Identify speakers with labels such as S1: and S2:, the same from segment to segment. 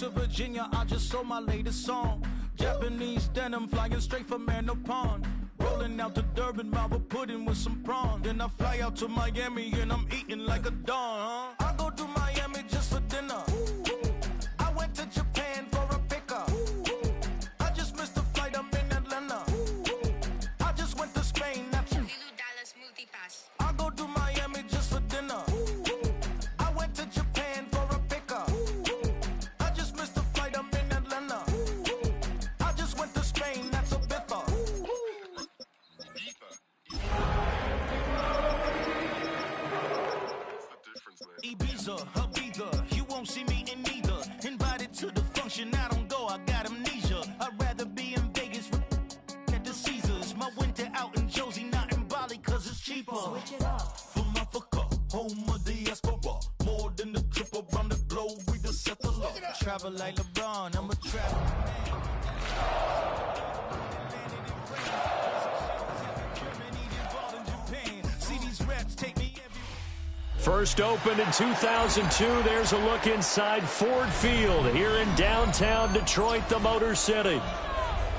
S1: to Virginia, I just sold my latest song. Japanese denim flying straight from Manapon. Rolling out to Durban, Malva pudding with some prawns. Then I fly out to Miami and I'm eating like a don. I go to Miami just for dinner. I went to Japan for a pickup. I just missed the flight, I'm in Atlanta. I just went to Spain, that's I go to Miami just for dinner. I went to Japan for a pickup. I just missed the flight, I'm in Atlanta. I just went to Spain, that's a bither. Ibiza, Ibiza, you won't see me in neither. Invited to the function, I don't go, I got amnesia. I'd rather be in Vegas at the Caesars. My winter out in Josie, not in Bali, cause it's cheaper. Switch it up. From Africa, home of the diaspora. More than the trip around the globe, we just set the law. Travel like LeBron, I'm a travel man. Take me
S2: First opened in 2002. There's a look inside Ford Field here in downtown Detroit, the Motor City.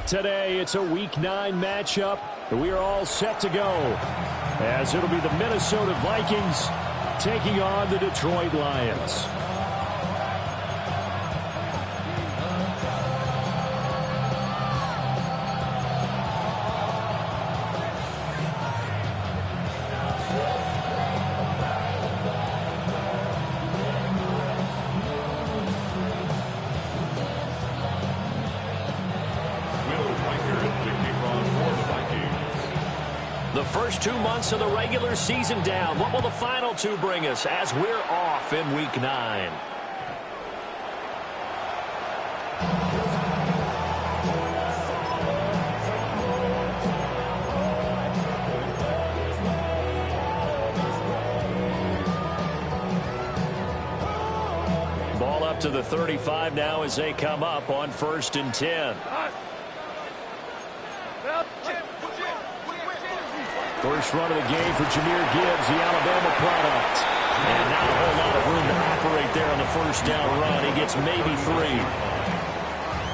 S2: Today, it's a Week 9 matchup. We are all set to go, as it'll be the Minnesota Vikings taking on the Detroit Lions. The first 2 months of the regular season down. What will the final two bring us as we're off in Week 9? Ball up to the 35 now as they come up on 1st and 10. First run of the game for Jahmyr Gibbs, the Alabama product. And not a whole lot of room to operate there on the first down run. He gets maybe 3.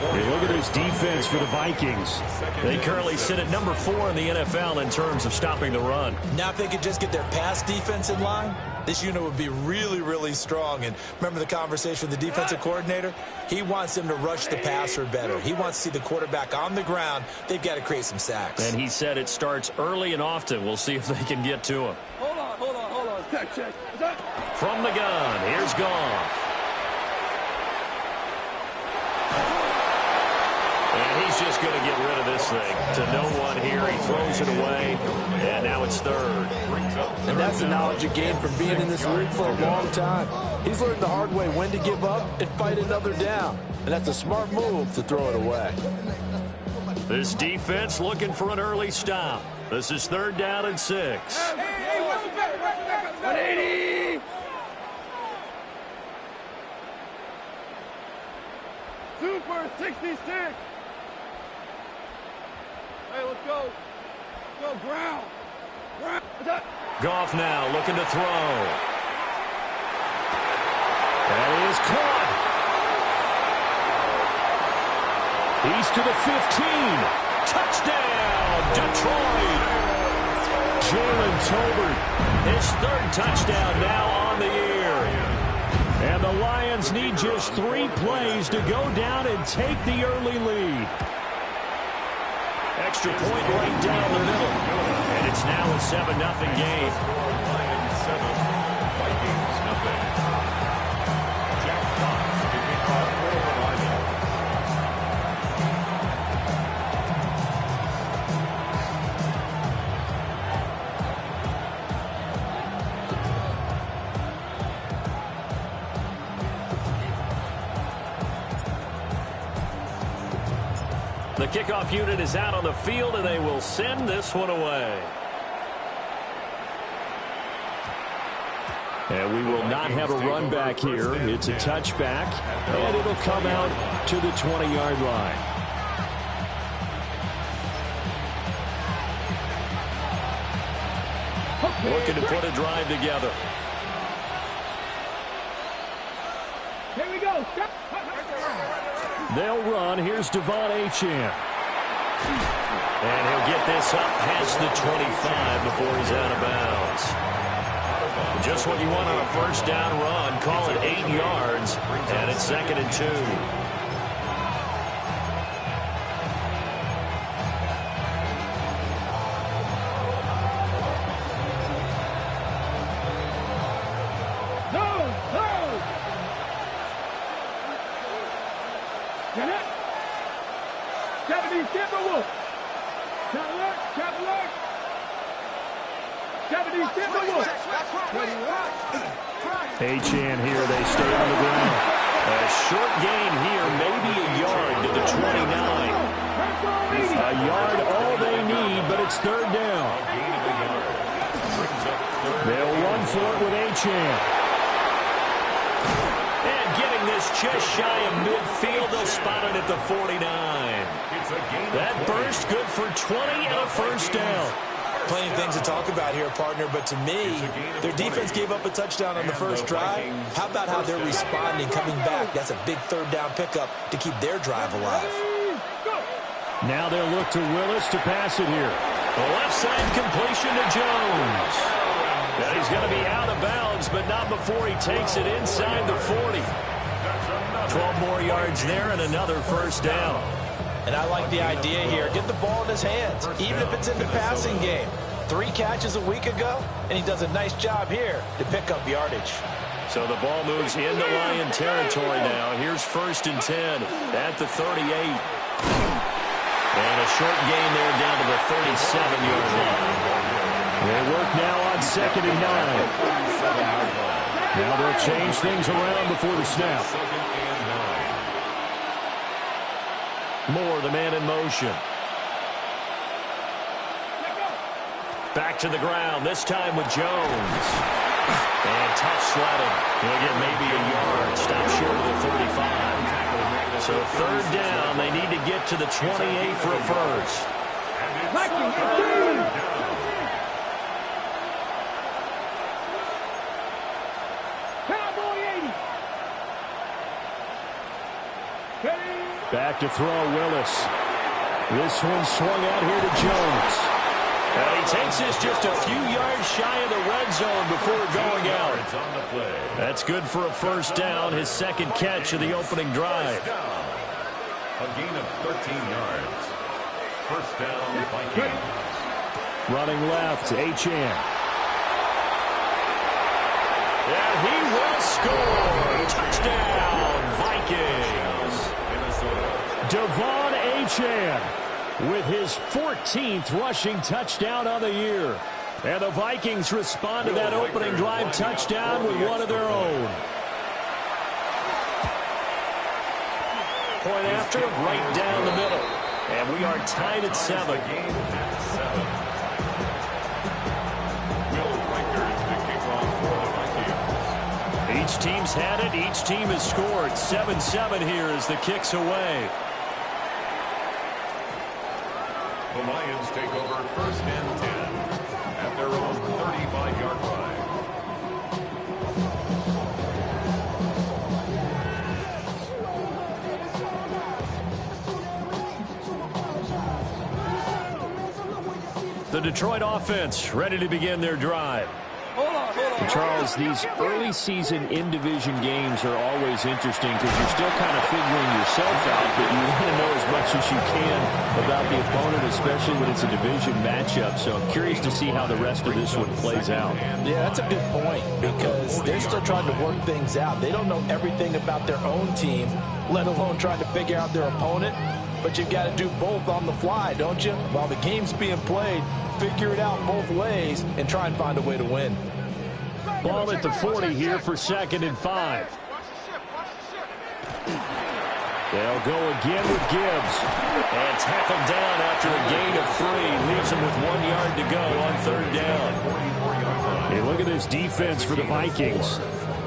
S2: Hey, look at this defense for the Vikings. They currently sit at number 4 in the NFL in terms of stopping the run.
S3: Now if they could just get their pass defense in line, this unit would be really, really strong. And remember the conversation with the defensive coordinator? He wants them to rush the passer better. He wants to see the quarterback on the ground. They've got to create some sacks.
S2: And he said it starts early and often. We'll see if they can get to him.
S4: Hold on. Check.
S2: From the gun, here's Goff. And he's just going to get rid of this thing to no one here. He throws it away, and now it's 3rd.
S5: And that's the knowledge you gain from being in this league for a long time. He's learned the hard way when to give up and fight another down. And that's a smart move to throw it away.
S2: This defense looking for an early stop. This is 3rd down and 6.
S4: 180. Super 66. Hey, let's go. Go, ground.
S2: Goff now looking to throw. That is caught. He's to the 15. Touchdown, Detroit. Jalen Tolbert, his 3rd touchdown now on the year. And the Lions need just 3 plays to go down and take the early lead. Extra point right down the middle. And it's now a 7-0 game.
S6: Lions 7, Vikings nothing. Jack Fox picking off for the Lions.
S2: The kickoff unit is out on the field, and they will send this one away. And we will not have a run back here. It's a touchback, and it'll come out to the 20-yard line. Looking to put a drive together.
S4: Here we go.
S2: They'll run. Here's Devon Achane. And he'll get this up past the 25 before he's out of bounds. Just what you want on a first down run. Call it 8 yards, and it's 2nd and 2. Achane here, they stay on the ground. A short gain here, maybe a yard to the 29. A yard, all they need, but it's 3rd down. They'll run for it with Achane. And getting this just shy of midfield, they'll spot it at the 49. That burst good for 20 and a first down.
S3: Plenty of things to talk about here, partner, but to me, their defense gave up a touchdown on the first drive. How about how they're responding, coming back? That's a big 3rd down pickup to keep their drive alive.
S2: Now they'll look to Willis to pass it here. The left side completion to Jones. And he's going to be out of bounds, but not before he takes it inside the 40. 12 more yards there and another first down.
S3: And I like the idea here. Get the ball in his hands, even if it's in the passing game. 3 catches a week ago, and he does a nice job here to pick up yardage.
S2: So the ball moves into Lion territory now. Here's 1st and 10 at the 38. And a short gain there down to the 37-yard line. They work now on 2nd and 9. Now they'll change things around before the snap. Moore, the man in motion. Back to the ground, this time with Jones. And tough sledding. He'll get maybe a yard. Stop short of the 35. So 3rd down, they need to get to the 28 for a first. Back to throw, Willis. This one swung out here to Jones. And he takes this just a few yards shy of the red zone before going out. That's good for a first down, his 2nd catch of the opening drive.
S6: A gain of 13 yards. First down, Vikings.
S2: Running left, Achane. And he will score. Touchdown, Vikings. Devon Achane with his 14th rushing touchdown on the year. And the Vikings respond to that opening drive touchdown with one of their own. Point after, right down the middle. And we are tied at 7. Each team's had it. Each team has scored. 7-7 here as the kick's away.
S6: The Lions take over 1st and 10 at their own 35-yard line.
S2: The Detroit offense ready to begin their drive. Charles, these early season in-division games are always interesting because you're still kind of figuring yourself out, but you want to know as much as you can about the opponent, especially when it's a division matchup. So I'm curious to see how the rest of this one plays out.
S3: Yeah, that's a good point because they're still trying to work things out. They don't know everything about their own team, let alone trying to figure out their opponent. But you've got to do both on the fly, don't you? While the game's being played, figure it out both ways and try and find a way to win.
S2: Ball at the 40 here for 2nd and 5. They'll go again with Gibbs. And tackled down after a gain of 3. Leaves him with 1 yard to go on 3rd down. Hey, look at this defense for the Vikings.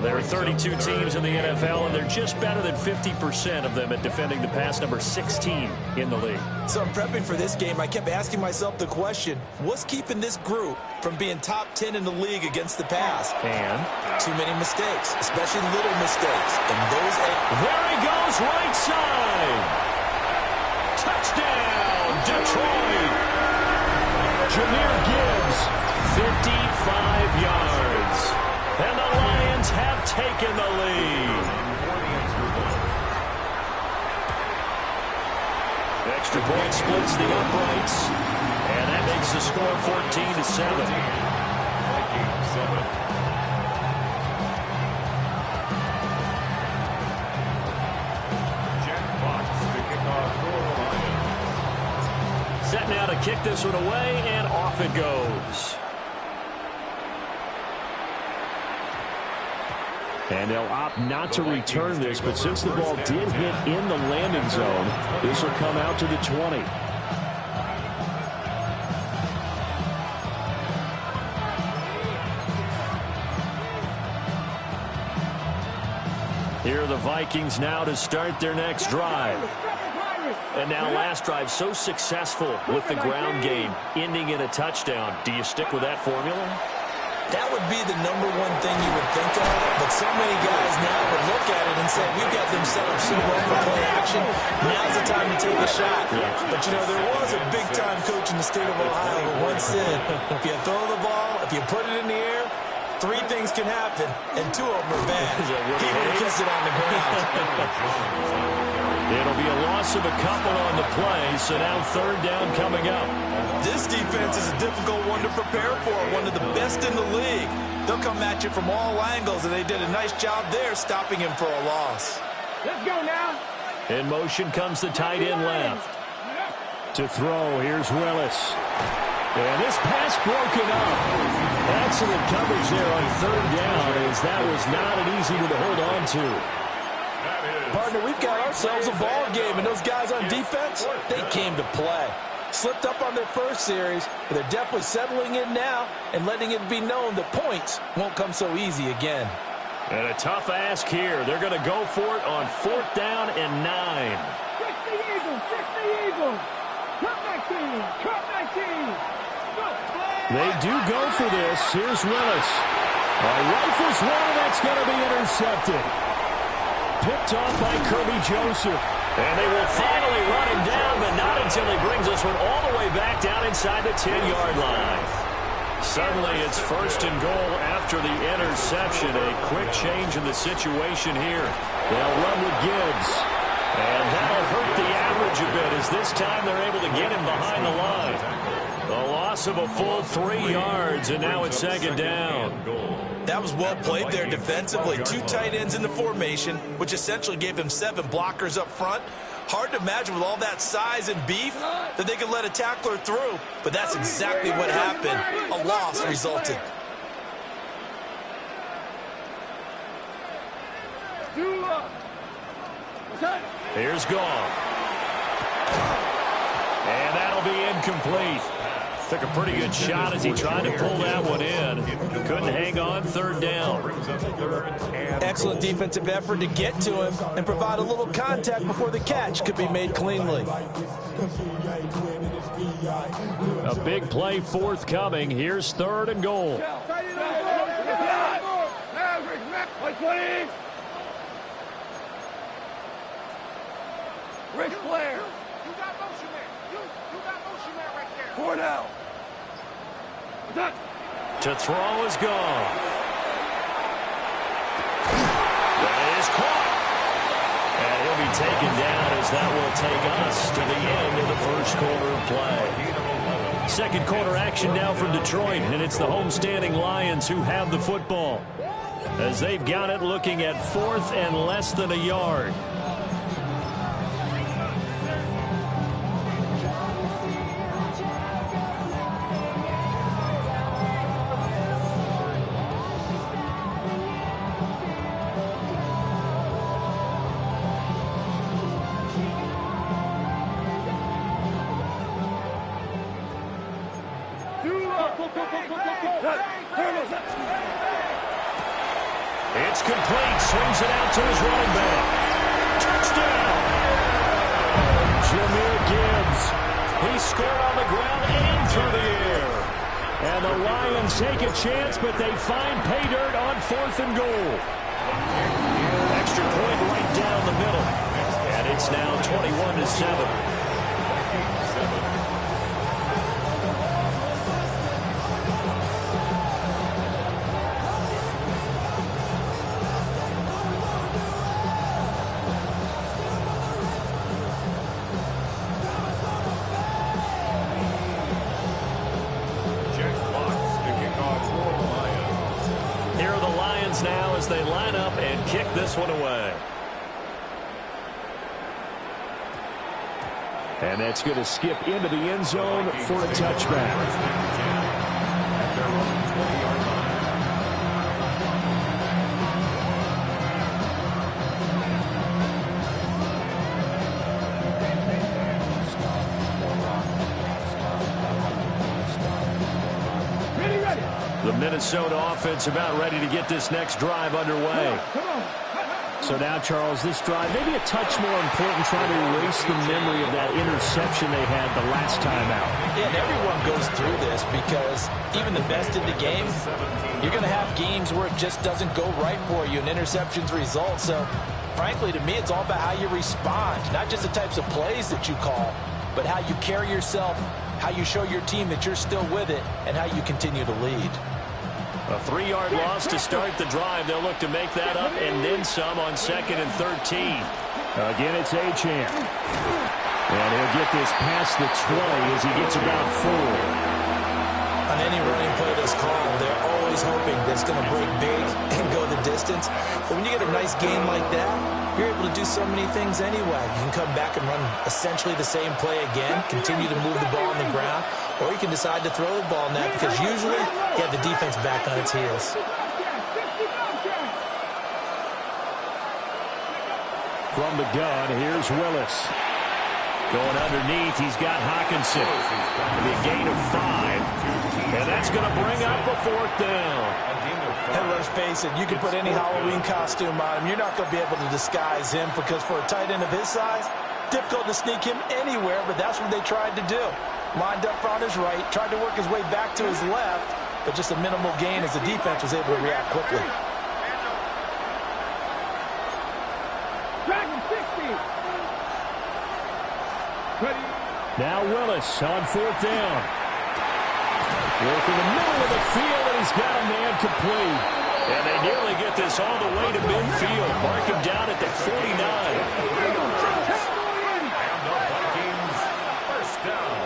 S2: There are 32 teams in the NFL, and they're just better than 50% of them at defending the pass, number 16 in the league.
S3: So I'm prepping for this game. I kept asking myself the question, what's keeping this group from being top 10 in the league against the pass?
S2: And
S3: too many mistakes, especially little mistakes. And those.
S2: There he goes, right side. Touchdown, Detroit. Jahmyr Gibbs, 55 yards. And the Lions have taken the lead. Extra point splits the uprights. And that makes the score 14-7.
S6: Vikings 7. Jack Fox to kick off for the Lions.
S2: Set now to kick this one away, and off it goes. And they'll opt not to return this, but since the ball did hit in the landing zone, this will come out to the 20. Here are the Vikings now to start their next drive. And now last drive so successful with the ground game, ending in a touchdown. Do you stick with that formula?
S3: That would be the number one thing you would think of, but so many guys now would look at it and say, we've got them set up so well for play action. Now's the time to take a shot. But, you know, there was a big-time coach in the state of Ohio who once said, if you throw the ball, if you put it in the air, 3 things can happen, and 2 of them are bad. He would kiss it on the ground.
S2: It'll be a loss of a couple on the play, so now 3rd down coming up.
S3: This defense is a difficult one to prepare for, one of the best in the league. They'll come at you from all angles, and they did a nice job there stopping him for a loss.
S4: Let's go now.
S2: In motion comes the tight end left. To throw, here's Willis. And this pass broken up. Excellent coverage there on 3rd down, as that was not an easy one to hold on to.
S5: Partner, we've got ourselves a ball game, and those guys on defense, they came to play. Slipped up on their first series, but they're definitely settling in now and letting it be known that points won't come so easy again.
S2: And a tough ask here. They're going to go for it on 4th down and 9.
S4: Fix the Eagles, fix the Eagles. Cut 19, cut 19. Go.
S2: They do go for this. Here's Willis. Rifles one, and that's going to be intercepted. Picked off by Kirby Joseph. And they will finally run him down, but not until he brings this one all the way back down inside the 10-yard line. Suddenly it's 1st and goal after the interception. A quick change in the situation here. They'll run with Gibbs. And that'll hurt the average a bit, as this time they're able to get him behind the line. The loss of a full 3 yards, and now it's 2nd down.
S3: That was well played there defensively. 2 tight ends in the formation, which essentially gave them 7 blockers up front. Hard to imagine with all that size and beef that they could let a tackler through, but that's exactly what happened. A loss resulted.
S2: Here's Goff. And that'll be incomplete. Took a pretty good shot as he tried to pull that one in. Couldn't hang on, 3rd down.
S5: Excellent defensive effort to get to him and provide a little contact before the catch could be made cleanly.
S2: A big play forthcoming. Here's 3rd and goal.
S4: Rick Flair. You got motion there. You got motion there right there. Cornell.
S2: To throw is gone. That is caught. And he'll be taken down, as that will take us to the end of the 1st quarter of play. 2nd quarter action now from Detroit, and it's the homestanding Lions who have the football, as they've got it looking at 4th and less than a yard. It's complete. Swings it out to his running back. Touchdown! Jahmyr Gibbs. He scored on the ground and through the air. And the Lions take a chance, but they find pay dirt on 4th and goal. Extra point right down the middle. And it's now 21-7. Now as they line up and kick this one away. And that's going to skip into the end zone for a touchback.
S6: At their own 20-yard line.
S2: The Minnesota offense about ready to get this next drive underway. So now, Charles, this drive maybe a touch more important, trying to erase the memory of that interception they had the last time out.
S3: Yeah, and everyone goes through this because even the best in the game, you're going to have games where it just doesn't go right for you and interceptions result. So, frankly, to me, it's all about how you respond, not just the types of plays that you call, but how you carry yourself, how you show your team that you're still with it, and how you continue to lead.
S2: A 3-yard loss to start the drive. They'll look to make that up and then some on 2nd and 13. Again, it's Achane. And he'll get this past the 20 as he gets about 4.
S3: On any running play that's called, they're always hoping that it's going to break big and go the distance. But when you get a nice game like that, you're able to do so many things anyway. You can come back and run essentially the same play again, continue to move the ball on the ground, or you can decide to throw the ball now because usually you have the defense back on its heels.
S2: From the gun, here's Willis. Going underneath, he's got Hockenson. The gain of 5. And that's going to bring up a 4th down.
S3: And let's face it, you can put any Halloween costume on him. You're not going to be able to disguise him because for a tight end of his size, difficult to sneak him anywhere, but that's what they tried to do. Lined up on his right, tried to work his way back to his left, but just a minimal gain as the defense was able to react quickly.
S2: Now Willis on 4th down. Working the middle of the field, and he's got a man complete. And they nearly get this all the way to midfield. Mark him down at the 49.
S6: And the Vikings, first down.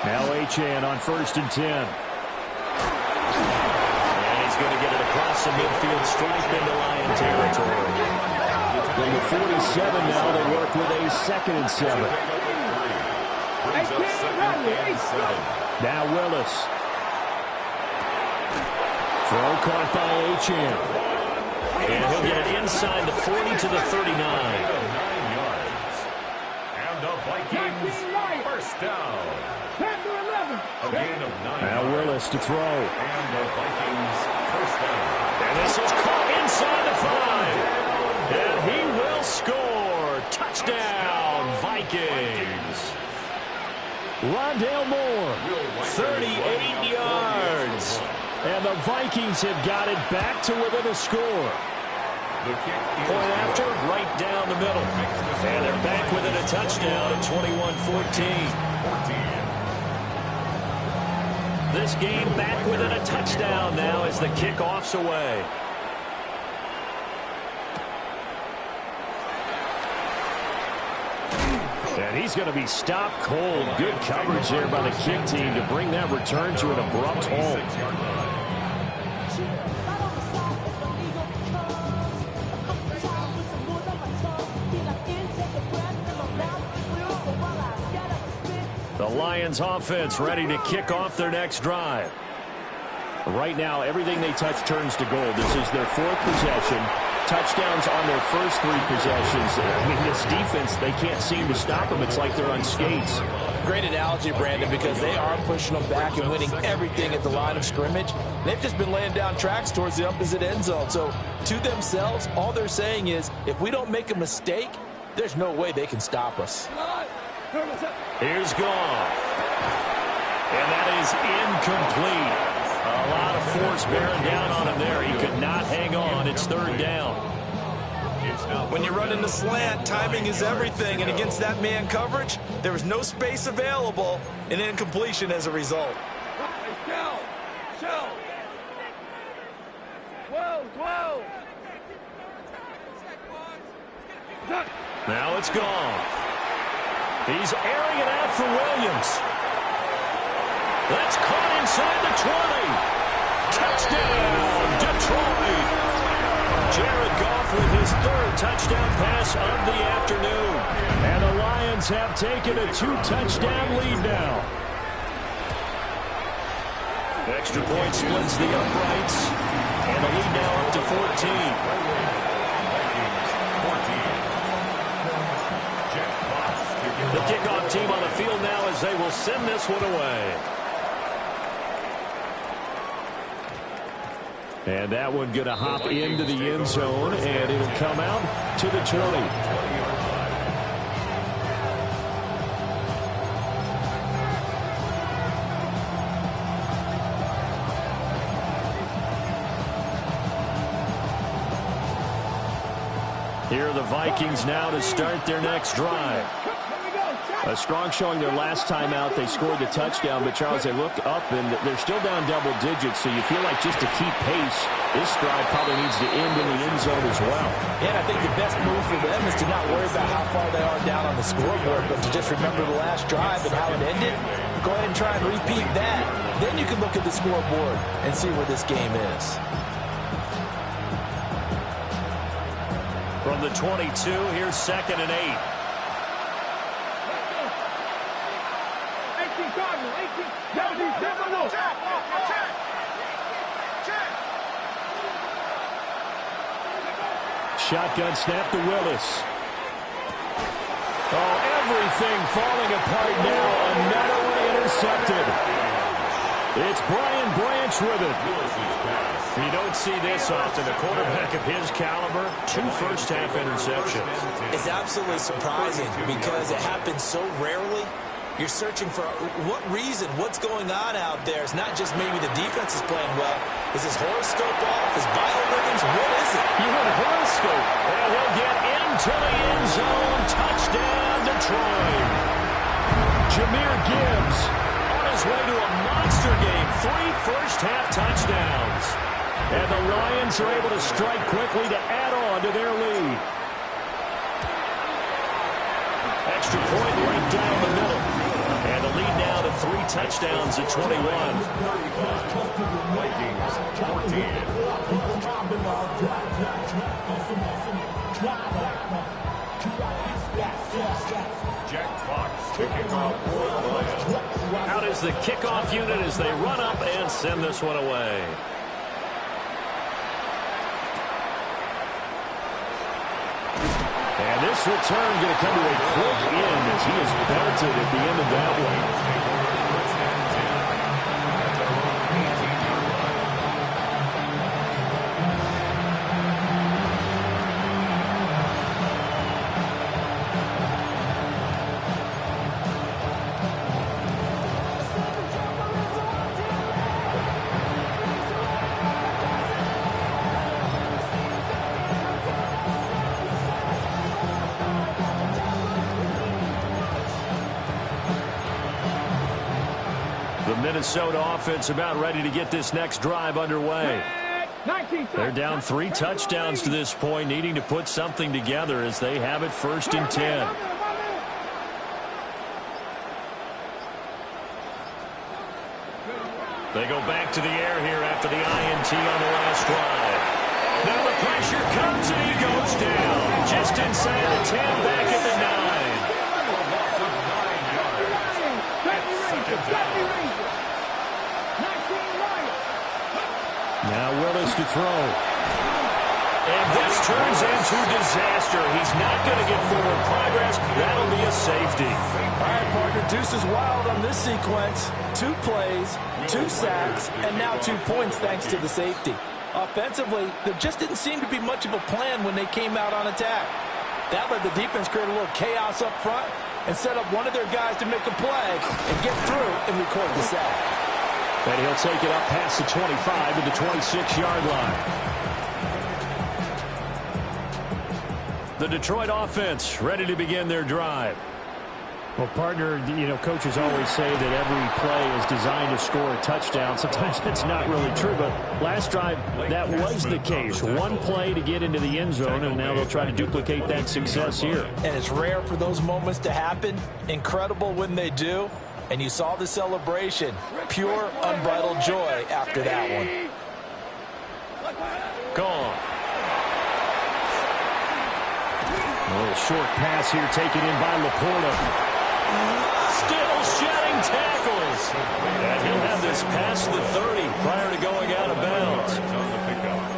S2: Now Achane on 1st and 10. And he's going to get it across the midfield stripe into Lion territory. From the 47 now, they work with a 2nd and 7.
S6: Brings up 2nd and 7.
S2: Now Willis. Throw caught by Achane. And he'll get it inside the 40 to the 39.
S6: 9 yards. And the Vikings, first down. A gain of 9
S2: Now
S6: yards.
S2: Willis to throw.
S6: And the Vikings, first down.
S2: And this is caught inside the 5. And he will score. Touchdown, Vikings. Rondale Moore, 38 yards. And the Vikings have got it back to within a score. Point after, right down the middle. And they're back within a touchdown at 21-14. This game back within a touchdown now as the kickoff's away. And he's going to be stopped cold. Good coverage there by the kick team to bring that return to an abrupt halt. The Lions offense ready to kick off their next drive. Right now, everything they touch turns to gold. This is their 4th possession. touchdowns on their first 3 possessions. I mean, this defense, they can't seem to stop them. It's like they're on skates.
S5: Great analogy, Brandon, because they are pushing them back and winning everything at the line of scrimmage. They've just been laying down tracks towards the opposite end zone. So to themselves, all they're saying is, if we don't make a mistake, there's no way they can stop us.
S2: Here's Goff. And that is incomplete. A lot of force bearing down on him there. He could not hang on. It's 3rd down.
S3: When you run in the slant, timing is everything. And against that man coverage, there was no space available, and incompletion as a result.
S4: Show. 12.
S2: Now it's Goff. He's airing it out for Williams. That's caught inside the 20. Touchdown, Detroit. Jared Goff with his 3rd touchdown pass of the afternoon. And the Lions have taken a 2-touchdown lead now. Extra point splits the uprights. And the lead now up to 14. The kickoff team on the field now as they will send this one away. And that one going to hop into the end zone, and it'll come out to the 20. Here are the Vikings now to start their next drive. A strong showing their last time out. They scored the touchdown, but, Charles, they look up, and they're still down double digits, so you feel like just to keep pace, this drive probably needs to end in the end zone as well.
S5: Yeah, I think the best move for them is to not worry about how far they are down on the scoreboard, but to just remember the last drive and how it ended. Go ahead and try and repeat that. Then you can look at the scoreboard and see where this game is.
S2: From the 22, here's 2nd and 8. Shotgun snap to Willis. Oh, everything falling apart now. Another one intercepted. It's Brian Branch with it. You don't see this often. A quarterback of his caliber, 2 first-half interceptions.
S3: It's absolutely surprising because it happens so rarely. You're searching for what reason, what's going on out there. It's not just maybe the defense is playing well. Is his horoscope off? His biorhythms? What is it?
S2: You want a horoscope. And he'll get into the end zone. Touchdown, Detroit. Jahmyr Gibbs on his way to a monster game. 3 first-half touchdowns. And the Lions are able to strike quickly to add on to their lead. Extra point right down the middle. And the lead now to 3 touchdowns at 21.
S6: Vikings 14. Jack Fox kicking off for the Lions.
S2: Out is the kickoff unit as they run up and send this one away. And this return going to come to a quick end as he is belted at the end of that one. Minnesota offense about ready to get this next drive underway. They're down 3 touchdowns to this point, needing to put something together as they have it 1st and 10. They go back to the air here after the INT on the last drive. Now the pressure comes and he goes down. Just inside the 10, back at the 9. Now Willis to throw. And this turns into disaster. He's not going to get forward progress. That'll be a safety.
S5: All right, partner, deuce is wild on this sequence. 2 plays, 2 sacks, and now 2 points thanks to the safety. Offensively, there just didn't seem to be much of a plan when they came out on attack. That let the defense create a little chaos up front and set up one of their guys to make a play and get through and record the sack.
S2: And he'll take it up past the 25 to the 26-yard line. The Detroit offense ready to begin their drive.
S7: Well, partner, coaches always say that every play is designed to score a touchdown. Sometimes that's not really true, but last drive, that was the case. One play to get into the end zone, and now they'll try to duplicate that success here.
S5: And it's rare for those moments to happen. Incredible when they do. And you saw the celebration. Pure, unbridled joy after that one.
S2: Gone.
S7: A little short pass here taken in by Laporta.
S2: Still shedding tackles. And he'll have this past the 30 prior to going out of bounds.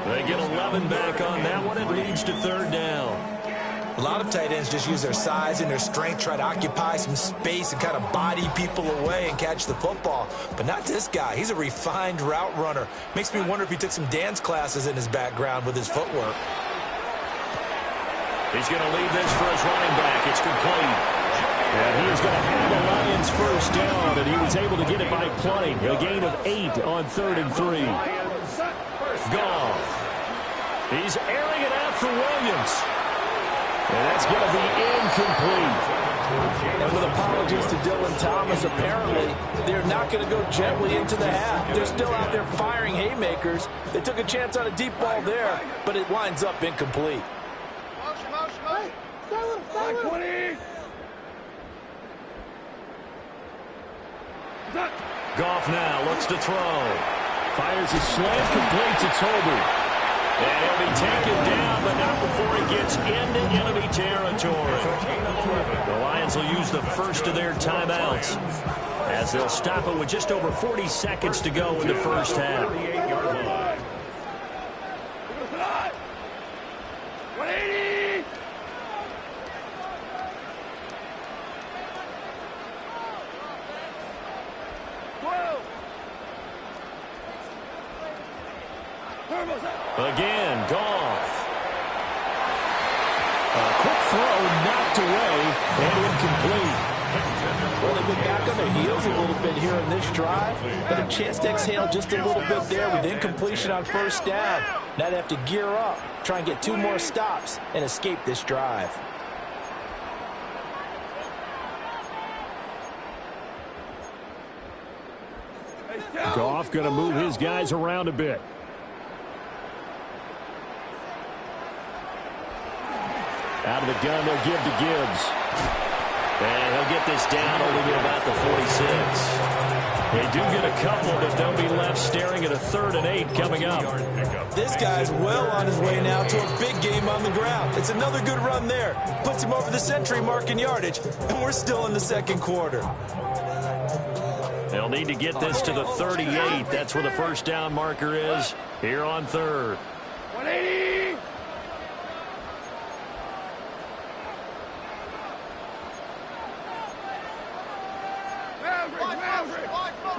S2: They get 11 back on that one. It leads to 3rd down.
S3: A lot of tight ends just use their size and their strength, try to occupy some space and kind of body people away and catch the football. But not this guy. He's a refined route runner. Makes me wonder if he took some dance classes in his background with his footwork.
S2: He's going to leave this for his running back. It's complete. And he is going to have the Lions first down, and he was able to get it by play. A gain of 8 on 3rd and 3. Goff. He's airing it out for Williams. And that's going to be incomplete.
S5: And with apologies to Dylan Thomas, apparently they're not going to go gently into the half. They're still out there firing haymakers. They took a chance on a deep ball there, but it winds up incomplete.
S2: Goff now looks to throw. Fires a slant, complete to Toby. And he'll be taken down, but not before he gets into enemy territory. The Lions will use the first of their timeouts as they'll stop it with just over 40 seconds to go in the first half.
S4: 180!
S2: Again, Goff. A quick throw knocked away and incomplete.
S5: Well, they've been back on their heels a little bit here in this drive, but a chance to exhale just a little bit there with incompletion on first down. Now they have to gear up, try and get 2 more stops, and escape this drive.
S7: Goff going to move his guys around a bit. Out of the gun, they'll give to Gibbs.
S2: And he'll get this down only to about the 46. They do get a couple, but they'll be left staring at a 3rd and 8 coming up.
S3: This guy's well on his way now to a big game on the ground. It's another good run there. Puts him over the century mark in yardage, and we're still in the 2nd quarter.
S2: They'll need to get this to the 38. That's where the first down marker is here on 3rd.
S4: 180!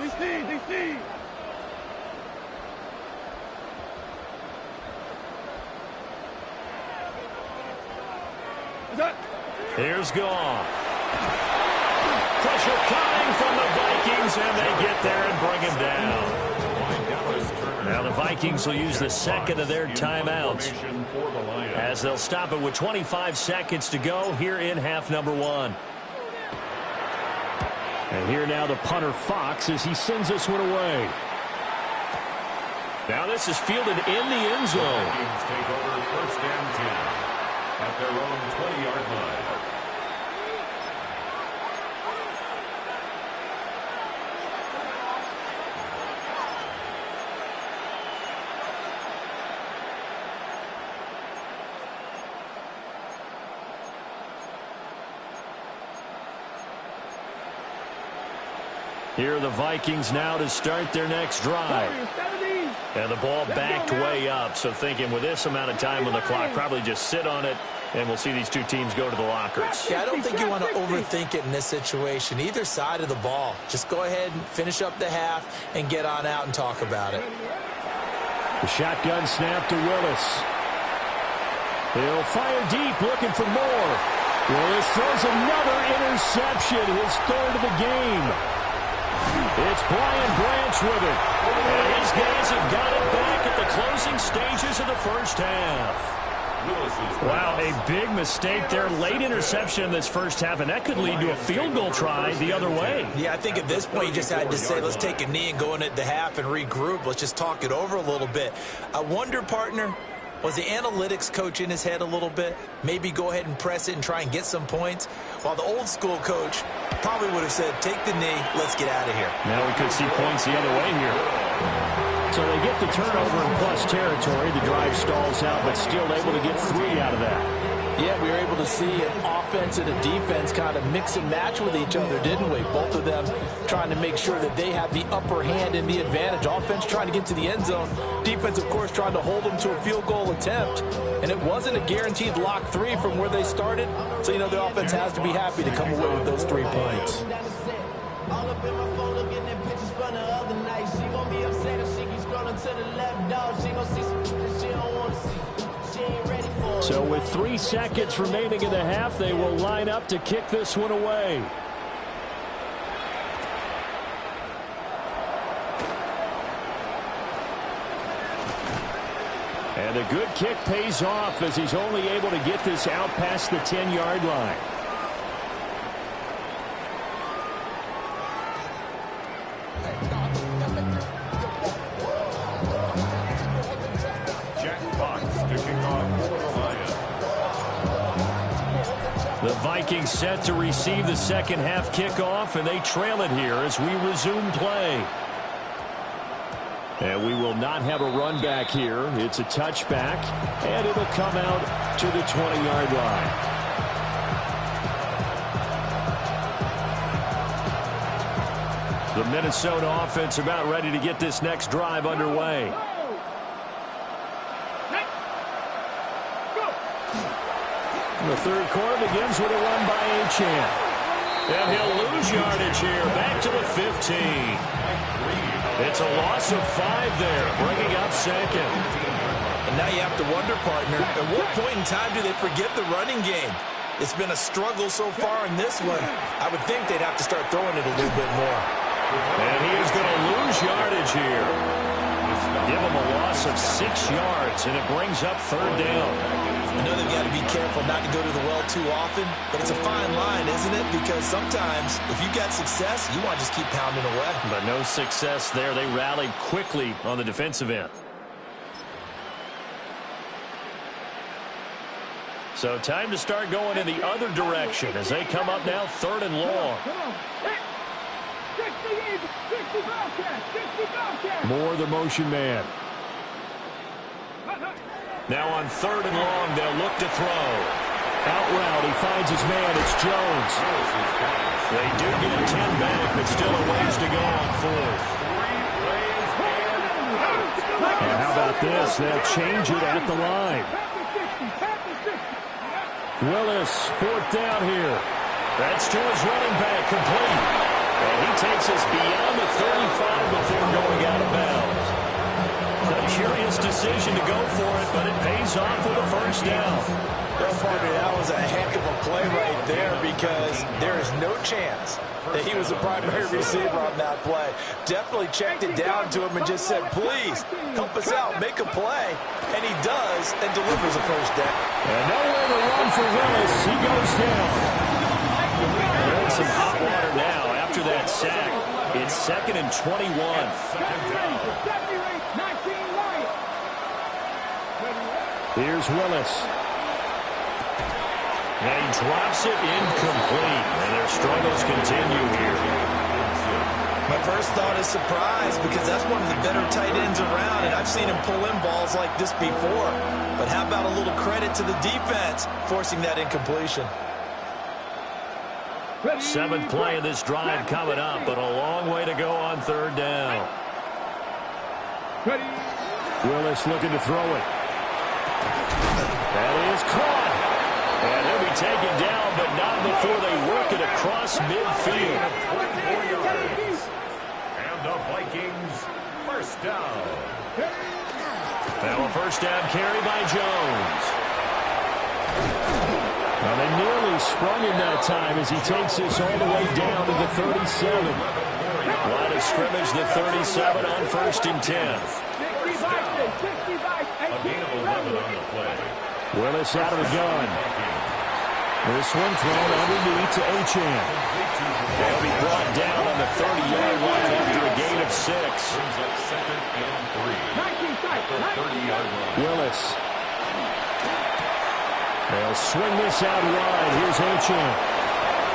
S4: DC!
S2: Here's Goff. Pressure coming from the Vikings, and they get there and bring him down. Now the Vikings will use the 2nd of their timeouts as they'll stop it with 25 seconds to go here in half number 1.
S7: And here now the punter Fox as he sends this one away.
S2: Now this is fielded in the end zone.
S6: Vikings take over 1st and 10 at their own 20-yard line.
S2: Here are the Vikings now to start their next drive. And the ball backed way up, so thinking with this amount of time on the clock, probably just sit on it, and we'll see these two teams go to the lockers.
S3: Yeah, I don't think you want to overthink it in this situation. Either side of the ball. Just go ahead and finish up the half and get on out and talk about it.
S2: The shotgun snap to Willis. He'll fire deep, looking for more. Willis throws another interception, his third of the game. It's Brian Branch with it. And his guys have got it back at the closing stages of the first half. Wow, a big mistake there. Late interception in this first half, and that could lead to a field goal try the other way.
S3: Yeah, I think at this point you just had to say, let's take a knee and go into the half and regroup. Let's just talk it over a little bit. I wonder, partner, was the analytics coach in his head a little bit? Maybe go ahead and press it and try and get some points? While the old school coach probably would have said, take the knee, let's get out of here.
S2: Now we could see points the other way here. So they get the turnover in plus territory. The drive stalls out, but still able to get 3 out of that.
S5: Yeah, we were able to see an offense and a defense kind of mix and match with each other, didn't we? Both of them trying to make sure that they have the upper hand and the advantage. Offense trying to get to the end zone. Defense, of course, trying to hold them to a field goal attempt. And it wasn't a guaranteed lock 3 from where they started. So, you know, the offense has to be happy to come away with those 3 points.
S8: All up in my phone looking at pictures from the other night. She won't be upset if she keeps scrolling to the left, dog. She gon' see some that she don't want to see. She ain't ready for it.
S2: So with 3 seconds remaining in the half, they will line up to kick this one away. And a good kick pays off as he's only able to get this out past the 10-yard line. The Vikings set to receive the second half kickoff, and they trail it here as we resume play. And we will not have a run back here. It's a touchback, and it'll come out to the 20-yard line. The Minnesota offense about ready to get this next drive underway. The third quarter begins with a run by Achane. And he'll lose yardage here, back to the 15. It's a loss of 5 there, bringing up second.
S3: And now you have to wonder, partner, at what point in time do they forget the running game? It's been a struggle so far in this one. I would think they'd have to start throwing it a little bit more.
S2: And he is going to lose yardage here. Give him a loss of 6 yards, and it brings up third down.
S3: I know they've got to be careful not to go to the well too often, but it's a fine line, isn't it? Because sometimes, if you got success, you want to just keep pounding away.
S2: But no success there. They rallied quickly on the defensive end. So time to start going in the other direction as they come up now 3rd and long. Moore, the motion man. Now on 3rd and long, they'll look to throw. Out route, he finds his man. It's Jones. They do get 10 back, but still a ways to go on 4th. And how about this? They'll change it at the line. Willis, 4th down here. That's to his running back, complete. And he takes us beyond the 35 before going out of bounds. A curious decision to go for it, but it pays off with a first down.
S3: Well, partner, that was a heck of a play right there because there is no chance that he was the primary receiver on that play. Definitely checked it down to him and just said, please, help us out, make a play. And he does and delivers a first down.
S2: And nowhere to run for Willis. He goes down. They're in some hot water now after that sack. It's 2nd and 21. Here's Willis. And he drops it incomplete. And their struggles continue here.
S3: My first thought is surprise because that's one of the better tight ends around, and I've seen him pull in balls like this before. But how about a little credit to the defense forcing that incompletion?
S2: Seventh play of this drive coming up, but a long way to go on third down.
S7: Willis looking to throw it.
S2: That is caught. And he'll be taken down, but not before they work it across midfield.
S6: 24 yards. And the Vikings first down.
S2: Now a first down carry by Jones.
S7: Well, they nearly sprung him that time as he takes this all the way down to the 37.
S2: Line of scrimmage, the 37 on 1st and 10.
S6: A gain of 11 on the play.
S7: Willis out of the gun. This one thrown underneath to Achane.
S2: They'll be brought down on the 30-yard line after a gain of 6.
S6: Brings up 2nd and 3. 30-yard line.
S7: Willis. They'll swing this out wide. Here's Achane.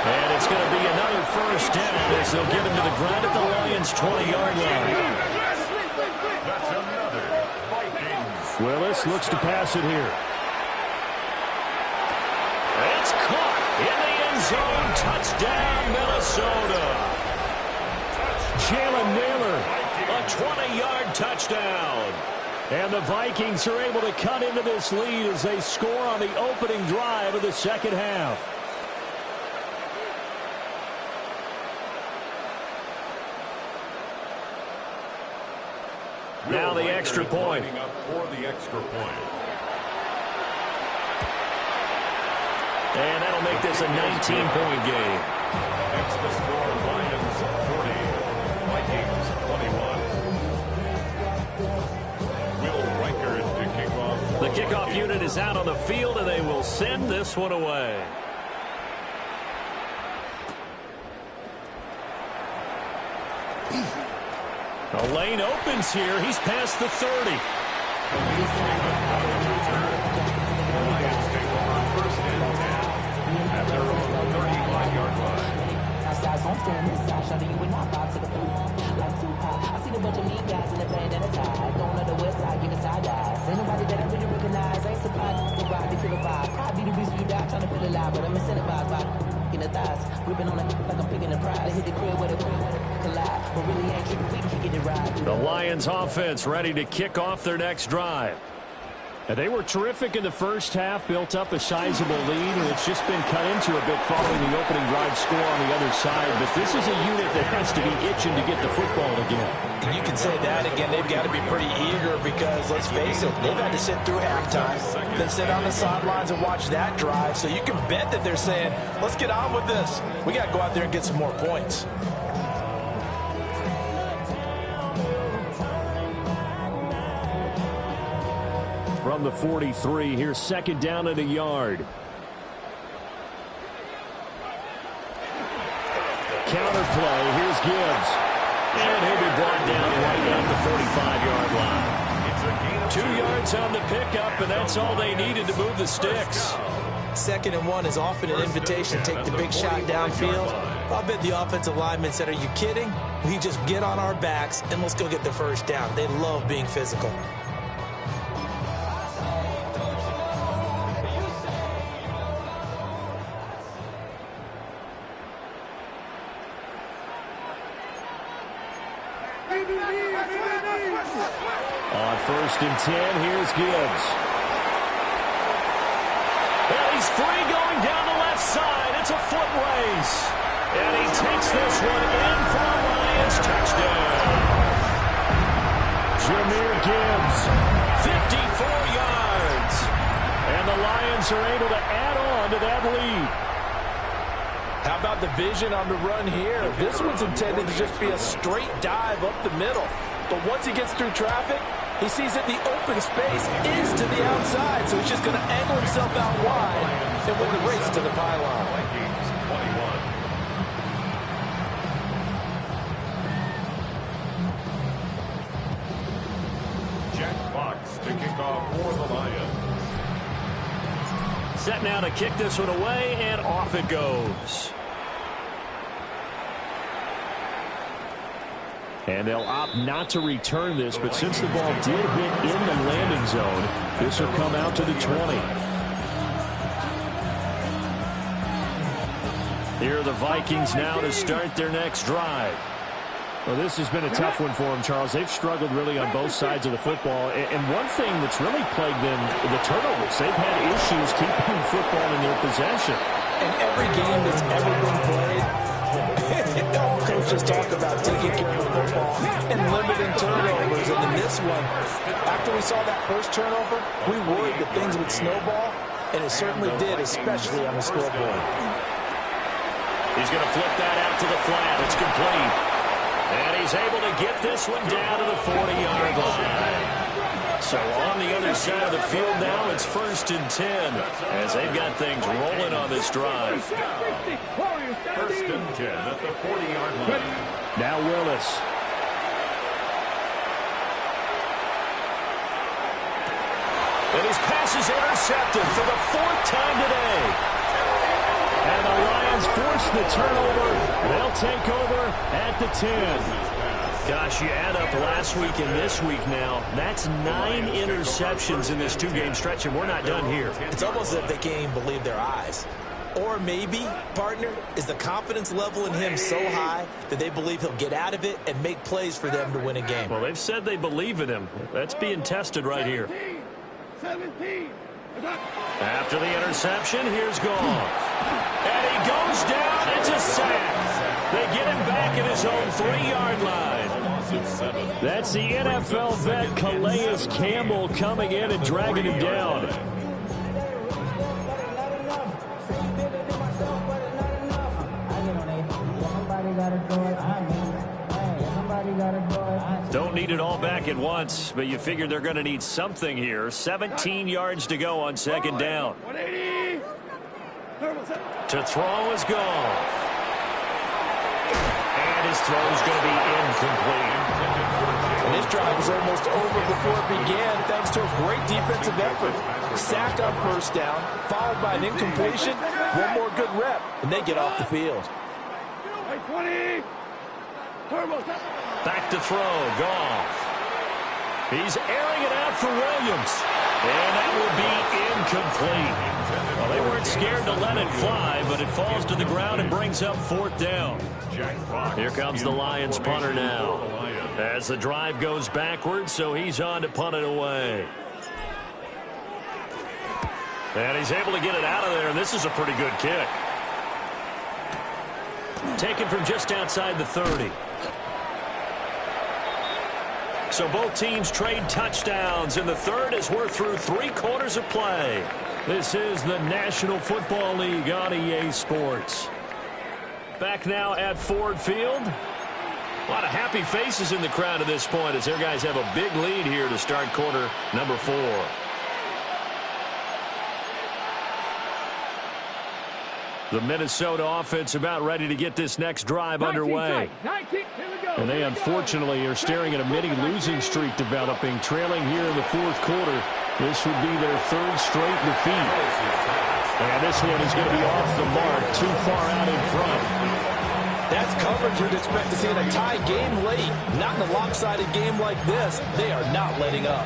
S2: And it's going to be another first down as they'll get him to the ground at the Lions' 20-yard line.
S6: That's another Vikings.
S7: Willis looks to pass it here.
S2: It's caught in the end zone. Touchdown, Minnesota.
S7: Jalen Naylor.
S2: A 20-yard touchdown.
S7: And the Vikings are able to cut into this lead as they score on the opening drive of the second half.
S2: Now the extra point.
S6: Up for the extra point.
S2: And that'll make this a 19-point game.
S6: Next the score, Lions 40, Vikings 21. Will Reichard to kick off.
S2: The kickoff unit is out on the field, and they will send this one away. The lane opens here. He's past the 30.
S9: I see the bunch of mean guys in the band and a tie. Going on the west side, giving side eyes. Ain't nobody that I really recognize. Ain't surprised to ride, they feel a vibe. Probably the reason you die, trying to feel alive. But I'm incentivized by in the thighs. Gripping on it like I'm picking the pride. They hit the crib where they collide. But really ain't tripping, we can get it right.
S2: The Lions offense ready to kick off their next drive.
S7: And they were terrific in the first half, built up a sizable lead, and it's just been cut into a bit following the opening drive score on the other side. But this is a unit that has to be itching to get the football again.
S3: And you can say that again. They've got to be pretty eager because, let's face it, they've had to sit through halftime, then sit on the sidelines and watch that drive. So you can bet that they're saying, let's get on with this. We got to go out there and get some more points.
S7: From the 43, here's second down and a yard. Counter play, here's Gibbs.
S2: And he'll be brought down right at the 45-yard line. 2 yards on the pickup, and that's all they needed to move the sticks.
S3: 2nd and 1 is often an invitation to take the big shot downfield. I'll bet the offensive lineman said, are you kidding? We just get on our backs and let's go get the first down. They love being physical.
S7: On 1st and 10, here's Gibbs.
S2: Well, he's free going down the left side. It's a foot race. And he takes this one in for a Lions touchdown.
S7: Jahmyr Gibbs.
S2: 54 yards.
S7: And the Lions are able to add on to that lead.
S5: How about the vision on the run here? This one's intended to just be a straight dive up the middle. But once he gets through traffic, he sees that the open space is to the outside. So he's just going to angle himself out wide and win the race to the pylon.
S6: Vikings 21. Jack Fox to kick off for the Lions.
S2: Set now to kick this one away, and off it goes.
S7: And they'll opt not to return this, but since the ball did hit in the landing zone, this will come out to the 20.
S2: Here are the Vikings now to start their next drive.
S7: Well, this has been a tough one for them, Charles. They've struggled really on both sides of the football. And one thing that's really plagued them, the turnovers. They've had issues keeping football in their possession.
S5: And every game that's ever been played, all coaches talk about taking care of the football and limiting turnovers. And in this one, after we saw that first turnover, we worried that things would snowball, and it certainly did, especially on the scoreboard.
S2: He's going to flip that out to the flat. It's complete. And he's able to get this one down to the 40-yard line. So on the other side of the field now, it's 1st and 10 as they've got things rolling on this drive.
S6: 1st and 10 at the 40-yard line.
S7: Now Willis.
S2: And his pass is intercepted for the 4th time today. And the Lions force the turnover. They'll take over at the 10. Gosh, you add up last week and this week now, that's 9 interceptions in this 2-game stretch, and we're not done here.
S3: It's almost as if they can't even believe their eyes. Or maybe, partner, is the confidence level in him so high that they believe he'll get out of it and make plays for them to win a game.
S2: Well, they've said they believe in him. That's being tested right here.
S4: 17.
S2: After the interception, here's Goff. And he goes down. It's a sack. They get him back at his own 3-yard line. That's the NFL vet Calais Campbell coming in and dragging him down. Don't need it all back at once, but you figure they're going to need something here. 17 yards to go on 2nd down. To throw is Goff. And his throw is going to be incomplete.
S5: And this drive was almost over before it began thanks to a great defensive effort. Sack on 1st down, followed by an incompletion, one more good rep, and they get off the field.
S4: 20.
S2: Back to throw, Goff. He's airing it out for Williams. And that will be incomplete. Well, they weren't scared to let it fly, but it falls to the ground and brings up 4th down. Here comes the Lions punter now. As the drive goes backwards, so he's on to punt it away. And he's able to get it out of there, and this is a pretty good kick. Taken from just outside the 30. So both teams trade touchdowns in the 3rd as we're through 3 quarters of play. This is the National Football League on EA Sports. Back now at Ford Field. A lot of happy faces in the crowd at this point as their guys have a big lead here to start quarter number 4. The Minnesota offense about ready to get this next drive underway.
S4: 19,
S7: and they unfortunately are staring at a mini losing streak developing, trailing here in the 4th quarter. This would be their 3rd straight defeat. And this one is going to be off the mark, too far out in front.
S5: That's coverage you'd expect to see in a tie game late. Not in a lopsided game like this. They are not letting up.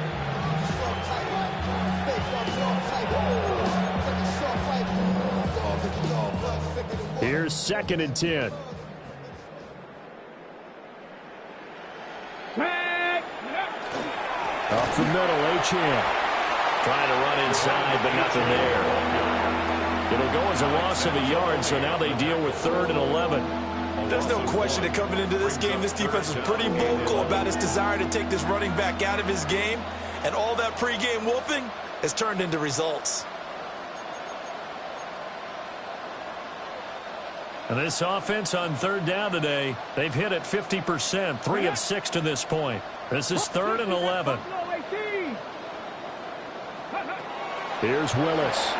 S7: Here's 2nd and 10. Up the middle, Achane.
S2: Trying to run inside, but nothing there. It'll go as a loss of a yard, so now they deal with 3rd and 11.
S3: There's no question that coming into this game, this defense was pretty vocal about its desire to take this running back out of his game. And all that pregame whooping has turned into results.
S2: And this offense on 3rd down today, they've hit it 50%, 3 of 6 to this point. This is 3rd and 11.
S7: Here's Willis.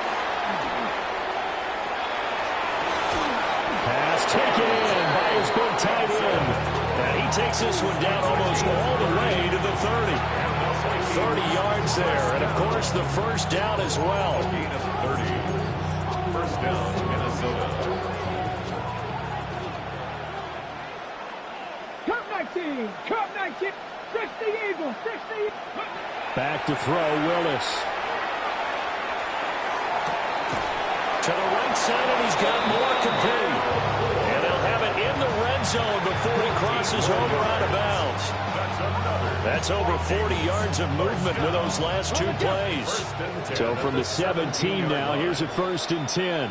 S7: Pass taken in by his big tight end. And he takes this one down almost all the way to the 30. 30 yards there. And, of course, the 1st down as well.
S6: 30. 1st down, Minnesota.
S4: Cup 19, 60 Eagles, 60.
S7: Back to throw, Willis.
S2: To the right side, and he's got more complete. end zone before he crosses over out of bounds. That's over 40 yards of movement with those last two plays. So from the 17 now, here's a 1st and 10.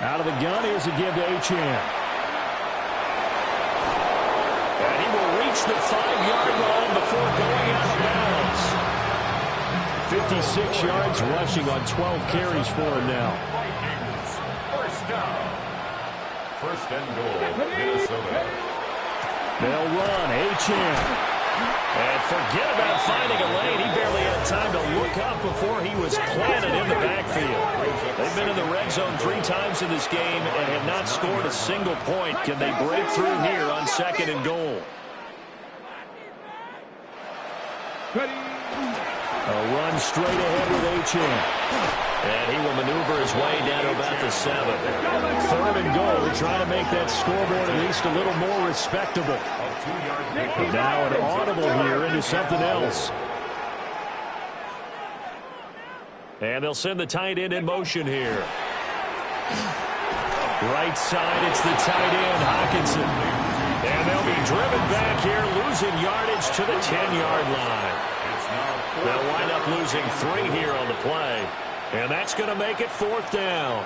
S2: Out of the gun, here's a give to Achane. And he will reach the 5-yard line before going out of bounds. 56 yards rushing on 12 carries for him now.
S6: First down. 1st and goal, Minnesota.
S2: They'll run. Achane. And forget about finding a lane. He barely had time to look up before he was planted in the backfield. They've been in the red zone 3 times in this game and have not scored a single point. Can they break through here on 2nd and goal? A run straight ahead with Achane. And he will maneuver his way down to about the 7. 3rd and goal, trying to make that scoreboard at least a little more respectable. Now an audible here into something else. And they'll send the tight end in motion here. Right side, it's the tight end, Hockenson. And they'll be driven back here, losing yardage to the 10-yard line. They'll wind up losing 3 here on the play. And that's going to make it 4th down.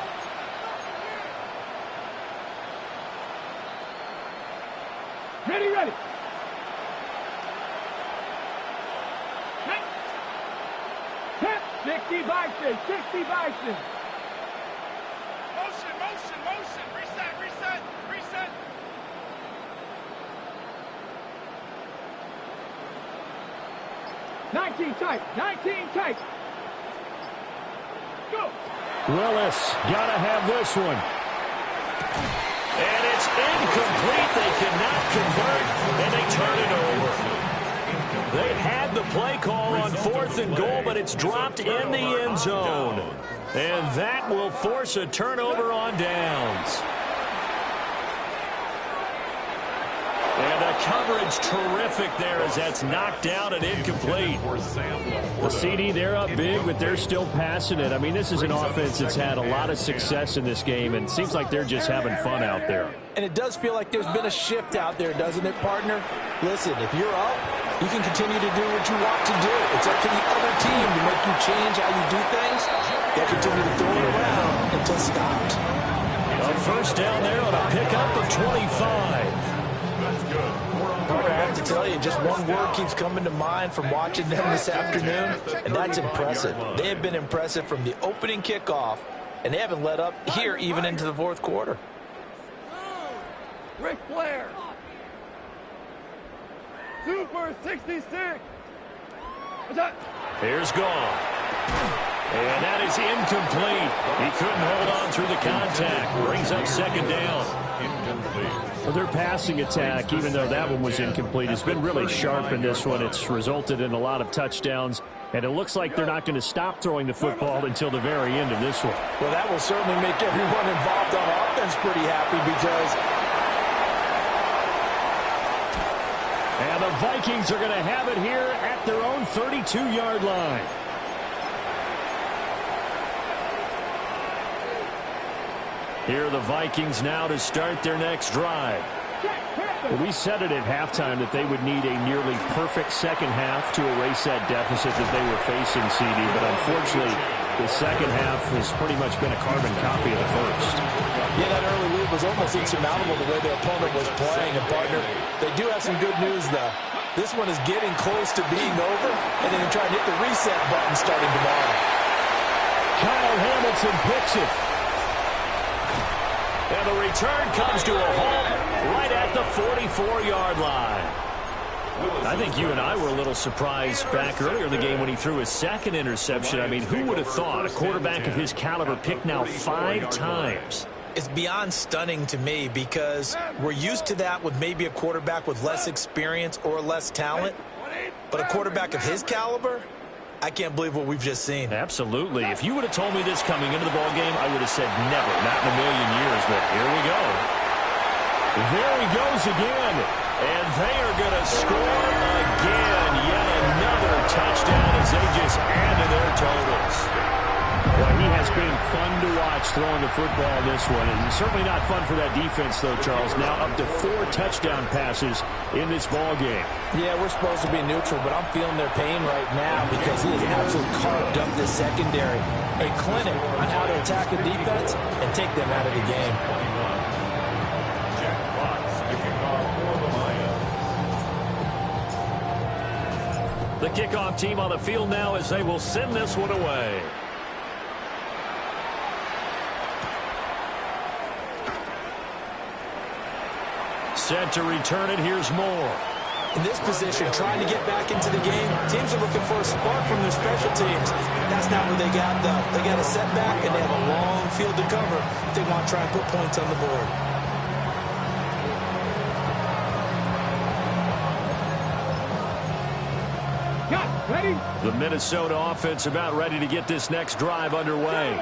S4: Ready. 60 Bison. Motion. Reset. 19 tight. Go.
S2: Willis, got to have this one. And it's incomplete. They cannot convert, and they turn it over. They had the play call on 4th and goal, but it's dropped in the end zone. And that will force a turnover on downs. And the coverage terrific there as that's knocked down and incomplete. The CD, they're up big, but they're still passing it. I mean, this is an offense that's had a lot of success in this game, and it seems like they're just having fun out there.
S3: And it does feel like there's been a shift out there, doesn't it, partner? Listen, if you're up, you can continue to do what you want to do. It's up to the other team to make you change how you do things. They'll continue to throw it around until stopped.
S2: A 1st down there on a pickup of 25.
S3: I have to tell you, just one word keeps coming to mind from watching them this afternoon, and that's impressive. They have been impressive from the opening kickoff, and they haven't let up here even into the 4th quarter.
S4: Ric Flair. Super 66.
S2: Here's gone. And that is incomplete. He couldn't hold on through the contact. Brings up 2nd down.
S6: Incomplete.
S7: Well, their passing attack, even though that one was incomplete, has been really sharp in this one. It's resulted in a lot of touchdowns, and it looks like they're not going to stop throwing the football until the very end of this one.
S3: Well, that will certainly make everyone involved on offense pretty happy because...
S2: And the Vikings are going to have it here at their own 32-yard line. Here are the Vikings now to start their next drive.
S7: Well, we said it at halftime that they would need a nearly perfect second half to erase that deficit that they were facing, CD. But unfortunately, the second half has pretty much been a carbon copy of the first.
S3: Yeah, that early lead was almost insurmountable the way their opponent was playing. And, partner, they do have some good news, though. This one is getting close to being over, and they're going to try and hit the reset button starting tomorrow.
S2: Kyle Hamilton picks it. And the return comes to a halt right at the 44-yard line. I think you and I were a little surprised back earlier in the game when he threw his 2nd interception. I mean, who would have thought a quarterback of his caliber picked now 5 times?
S3: It's beyond stunning to me because we're used to that with maybe a quarterback with less experience or less talent. But a quarterback of his caliber, I can't believe what we've just seen.
S2: Absolutely. If you would have told me this coming into the ballgame, I would have said never, not in a million years. But here we go. There he goes again. And they are going to score again. Yet another touchdown as they just add to their totals.
S7: Well, he has been fun to watch throwing the football this one. And certainly not fun for that defense, though, Charles. Now up to 4 touchdown passes in this ball game.
S5: Yeah, we're supposed to be neutral, but I'm feeling their pain right now because he has absolutely carved up this secondary. A clinic on how to attack a defense and take them out of the game.
S6: Jack Fox kicking off for the Lions.
S2: The kickoff team on the field now as they will send this one away. Set to return it. Here's Moore.
S3: In this position, trying to get back into the game, teams are looking for a spark from their special teams. That's not what they got, though. They got a setback, and they have a long field to cover if they want to try and put points on the board.
S4: Ready?
S2: The Minnesota offense about ready to get this next drive underway.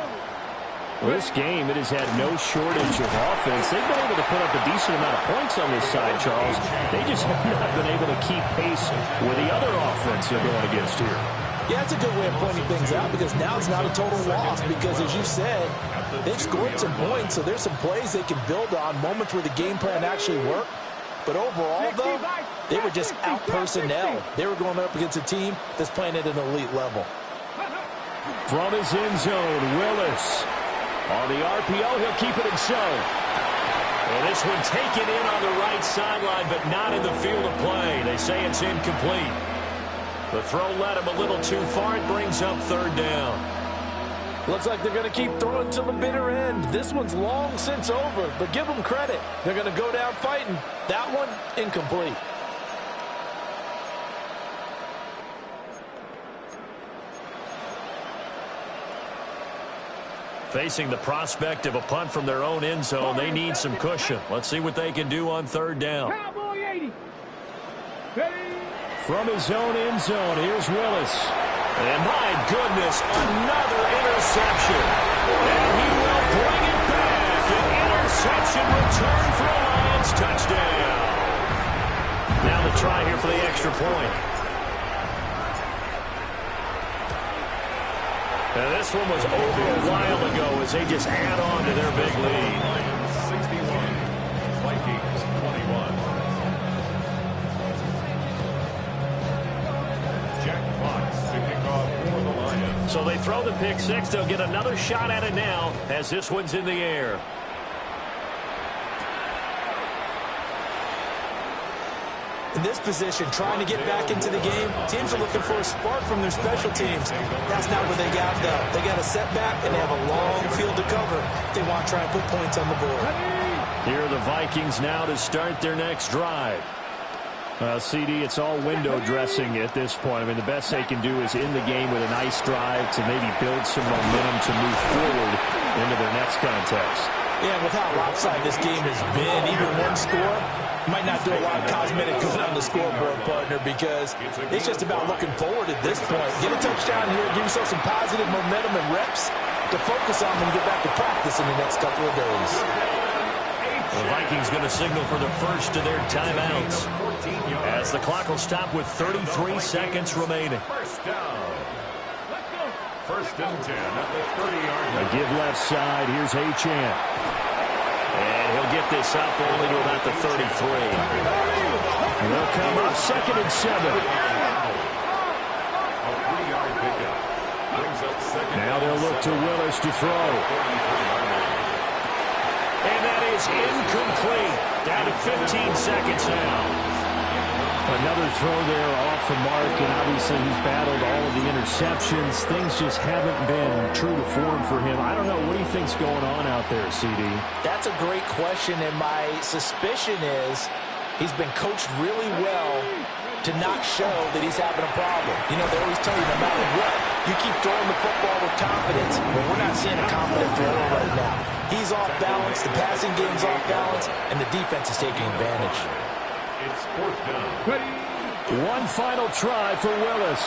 S7: Well, this game, it has had no shortage of offense. They've been able to put up a decent amount of points on this side, Charles. They just have not been able to keep pace with the other offense they're going against here.
S3: Yeah, that's a good way of pointing things out because now it's not a total loss because, as you said, they've scored some points, so there's some plays they can build on, moments where the game plan actually worked. But overall, though, they were just out-personnel. They were going up against a team that's playing at an elite level.
S2: From his end zone, Willis. On the RPO, he'll keep it himself. And this one taken in on the right sideline, but not in the field of play. They say it's incomplete. The throw led him a little too far. It brings up 3rd down.
S5: Looks like they're going to keep throwing till the bitter end. This one's long since over, but give them credit. They're going to go down fighting. That one, incomplete.
S2: Facing the prospect of a punt from their own end zone, they need some cushion. Let's see what they can do on 3rd down.
S4: Cowboy 80. Ready?
S2: From his own end zone, here's Willis. And my goodness, another interception. And he will bring it back. An interception return for a Lions touchdown. Now the try here for the extra point. And this one was over a while ago as they just add on to their big lead.
S6: Lions 61, Vikings 21. Jack Fox kicking off for the Lions.
S2: So they throw the pick six. They'll get another shot at it now as this one's in the air.
S3: In this position, trying to get back into the game, teams are looking for a spark from their special teams. That's not what they got, though. They got a setback, and they have a long field to cover if they want to try and put points on the board.
S2: Here are the Vikings now to start their next drive.
S7: CD, it's all window dressing at this point. I mean, the best they can do is in the game with a nice drive to maybe build some momentum to move forward into their next contest.
S3: Yeah, with how lopsided this game has been, even one score might not do a lot of cosmetic good on the scoreboard, partner, because it's just about looking forward at this point. Get a touchdown here, give yourself some positive momentum and reps to focus on when you get back to practice in the next couple of days.
S2: The Vikings going to signal for the first of their timeouts as the clock will stop with 33 seconds remaining.
S6: First down. First and 10 at the 30-yard line.
S7: A give left side. Here's Achane.
S2: And he'll get this up only to about the 33.
S7: And they'll come up 2nd and 7.
S6: A 3-yard pickup. Brings up 2nd.
S7: Now they'll look to Willis to throw.
S2: And that is incomplete. Down to 15 seconds now.
S7: Another throw there off the mark, and obviously he's battled all of the interceptions. Things just haven't been true to form for him. I don't know. What do you think's going on out there, CD?
S5: That's a great question, and my suspicion is he's been coached really well to not show that he's having a problem. You know, they always tell you no matter what, you keep throwing the football with confidence. But we're not seeing a confident thrower right now. He's off balance, the passing game's off balance, and the defense is taking advantage.
S6: It's 4th down.
S2: One final try for Willis.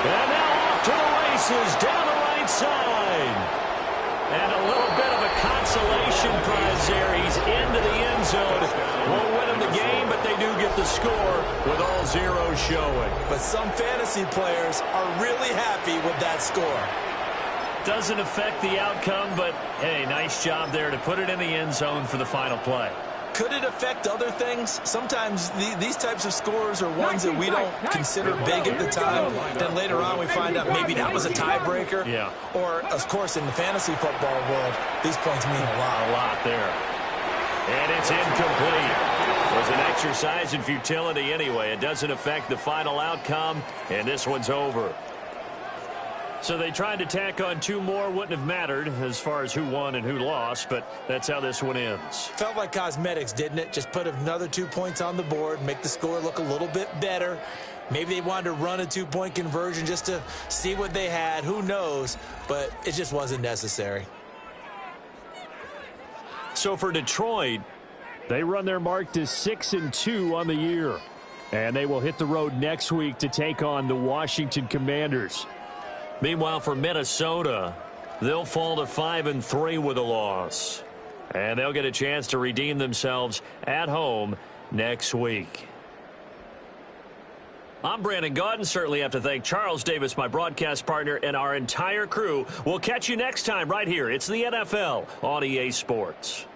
S2: And now off to the races down the right side. And a little bit of a consolation prize there. He's into the end zone. Won't win them the game, but they do get the score with all zeros showing.
S3: But some fantasy players are really happy with that score.
S2: Doesn't affect the outcome, but, hey, nice job there to put it in the end zone for the final play.
S3: Could it affect other things? Sometimes these types of scores are ones that we don't consider big at the time. Then later on we find out maybe that was a tiebreaker.
S2: Yeah.
S3: Or, of course, in the fantasy football world, these points mean a lot.
S2: A lot there. And it's incomplete. It was an exercise in futility anyway. It doesn't affect the final outcome, and this one's over. So they tried to tack on two more. Wouldn't have mattered as far as who won and who lost, but that's how this one ends.
S3: Felt like cosmetics, didn't it? Just put another 2 points on the board, make the score look a little bit better. Maybe they wanted to run a two-point conversion just to see what they had. Who knows? But it just wasn't necessary.
S2: So for Detroit,
S7: they run their mark to 6-2 on the year. And they will hit the road next week to take on the Washington Commanders.
S2: Meanwhile, for Minnesota, they'll fall to 5-3 with a loss. And they'll get a chance to redeem themselves at home next week. I'm Brandon Gaudin. Certainly have to thank Charles Davis, my broadcast partner, and our entire crew. We'll catch you next time right here. It's the NFL on EA Sports.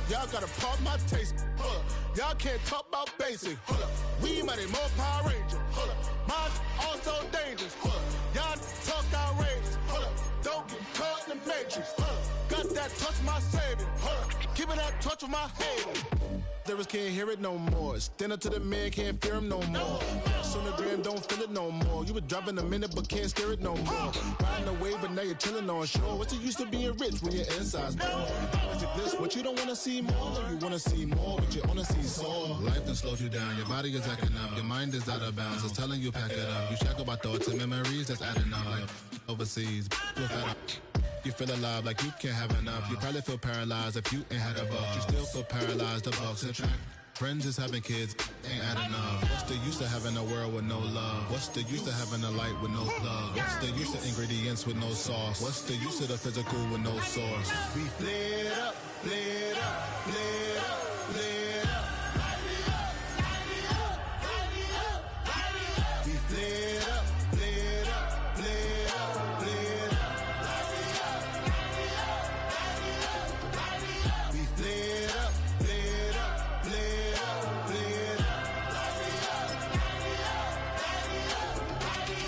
S10: Y'all gotta pump my taste. Hold up. Y'all can't talk about basic. Hold up. We mighty more Power Ranger. Hold up. Mine also dangerous. Hold up. Y'all talk outrageous. Hold up. Don't get caught in the matrix. Hold up. Got that touch my savior. Hold up. Keeping that touch with my haters. Lyrics can't hear it no more. Stand up to the man, can't fear him no more. Sonogram don't feel it no more. You were driving a minute but can't steer it no more. Riding away but now you're chilling on shore. What's the use of being rich when your inside's poor? Is it this what you don't want to see more? No, you want to see more but you only see sore. Life done slows you down. Your body is acting up. Your mind is out of bounds. It's telling you pack it up. You shackle by thoughts and memories that's adding up. Like overseas. You feel alive like you can't have enough. You probably feel paralyzed if you ain't had a buck. You still feel paralyzed, the bucks and track. Friends is having kids, ain't adding up. What's the use of having a world with no love? What's the use of having a light with no plug? What's the use of ingredients with no sauce? What's the use of the physical with no source? We flared up, flared up, flared up, flared up. We flared up, flared up, flared up, flared up. We flared up, flared up, flared up, flared up.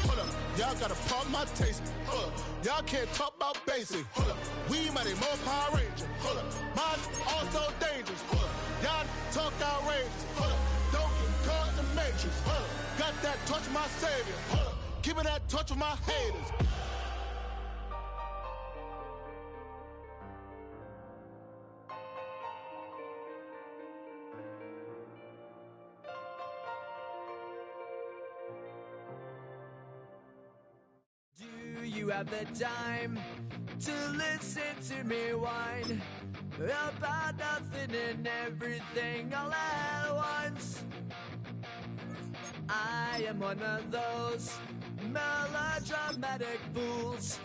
S10: Hold up, y'all gotta pump my taste. Hold up, y'all can't talk about basic. Hold up, we mighty more Power Ranger. Hold up, mine also dangerous. Hold up, y'all talk outrageous. Hold up, don't get caught in the matrix. Hold up, got that touch with my savior. Hold up, keeping that touch with my haters.
S11: You have the time to listen to me whine about nothing and everything all at once. I am one of those melodramatic fools,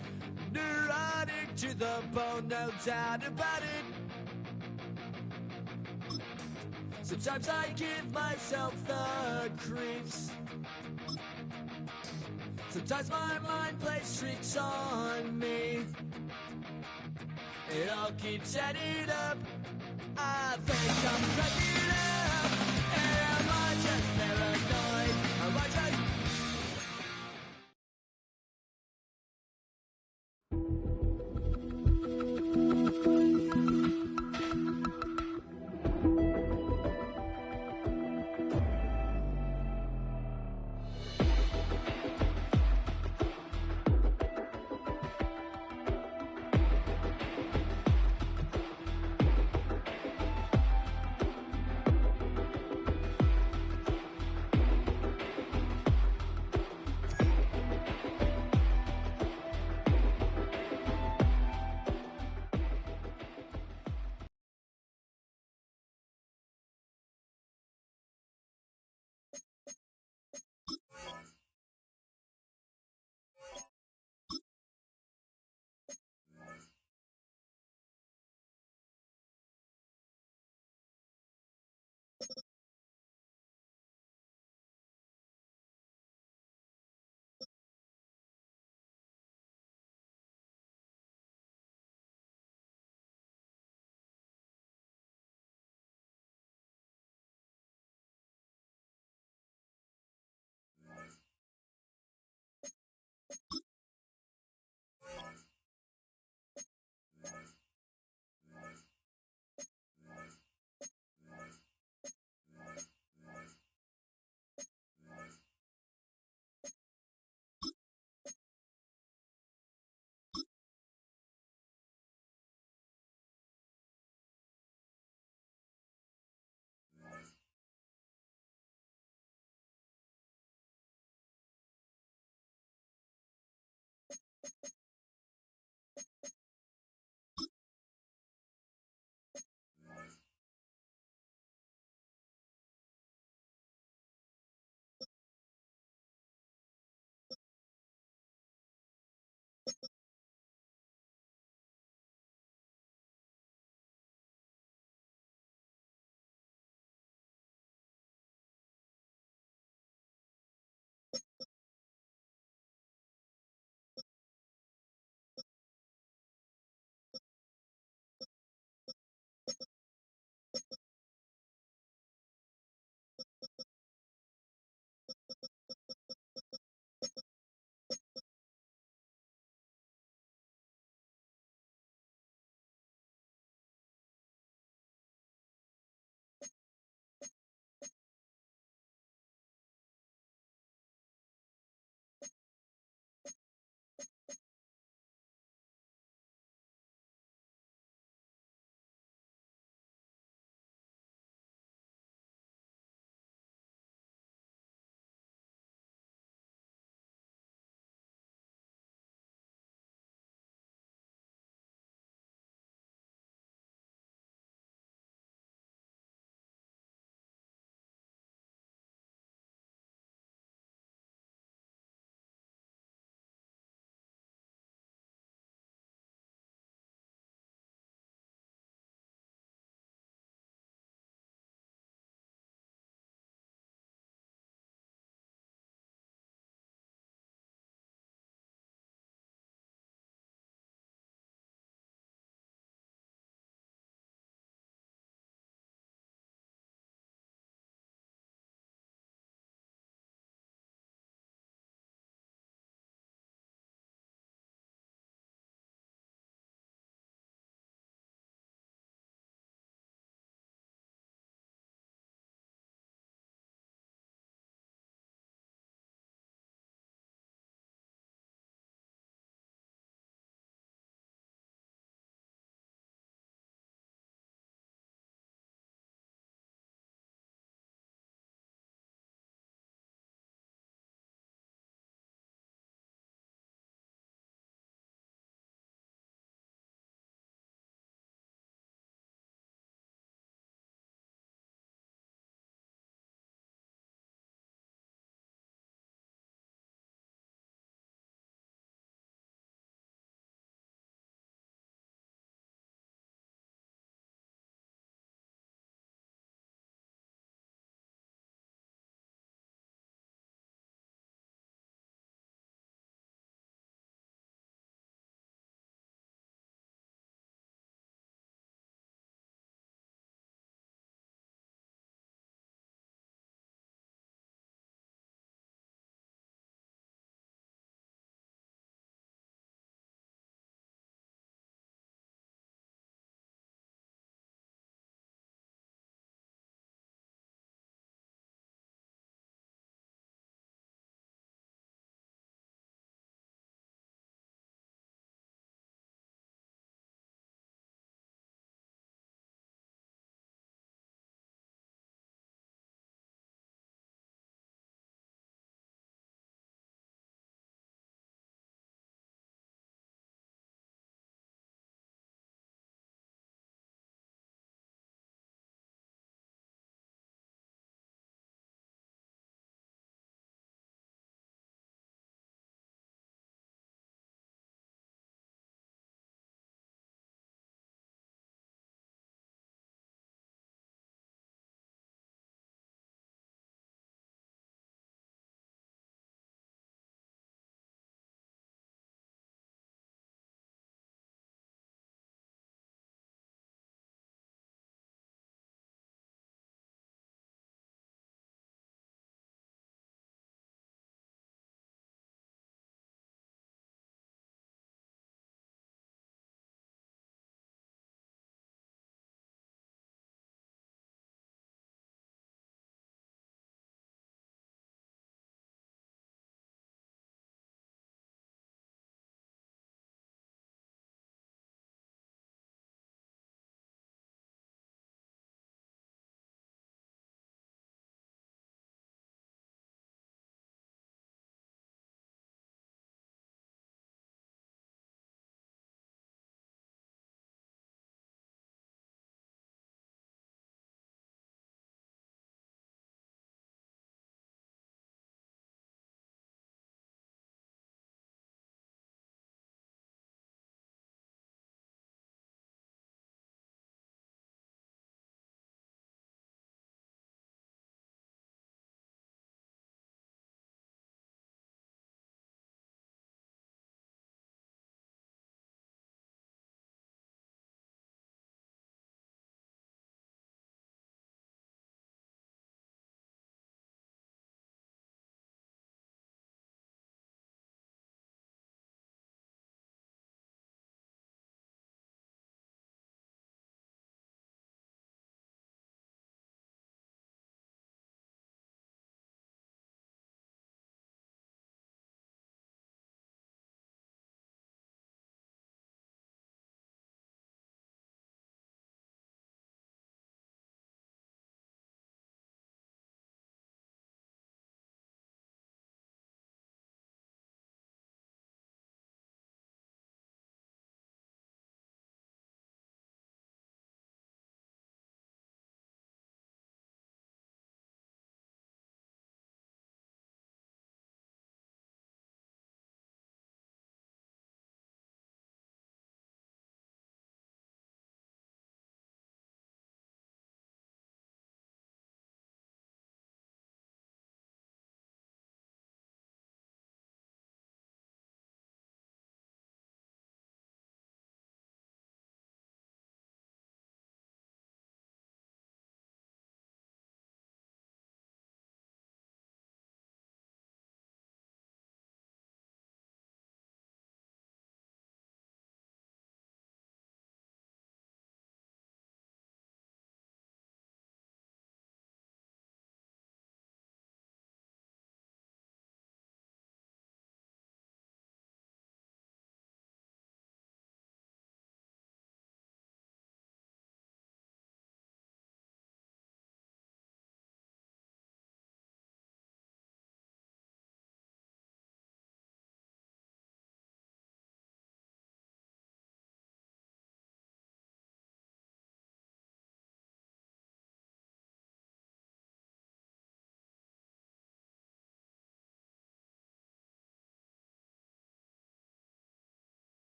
S11: neurotic to the bone, no doubt about it. Sometimes I give myself the creeps. Sometimes my mind plays tricks on me. It all keeps adding up. I think I'm cracking up. Am I just paranoid? Am I just...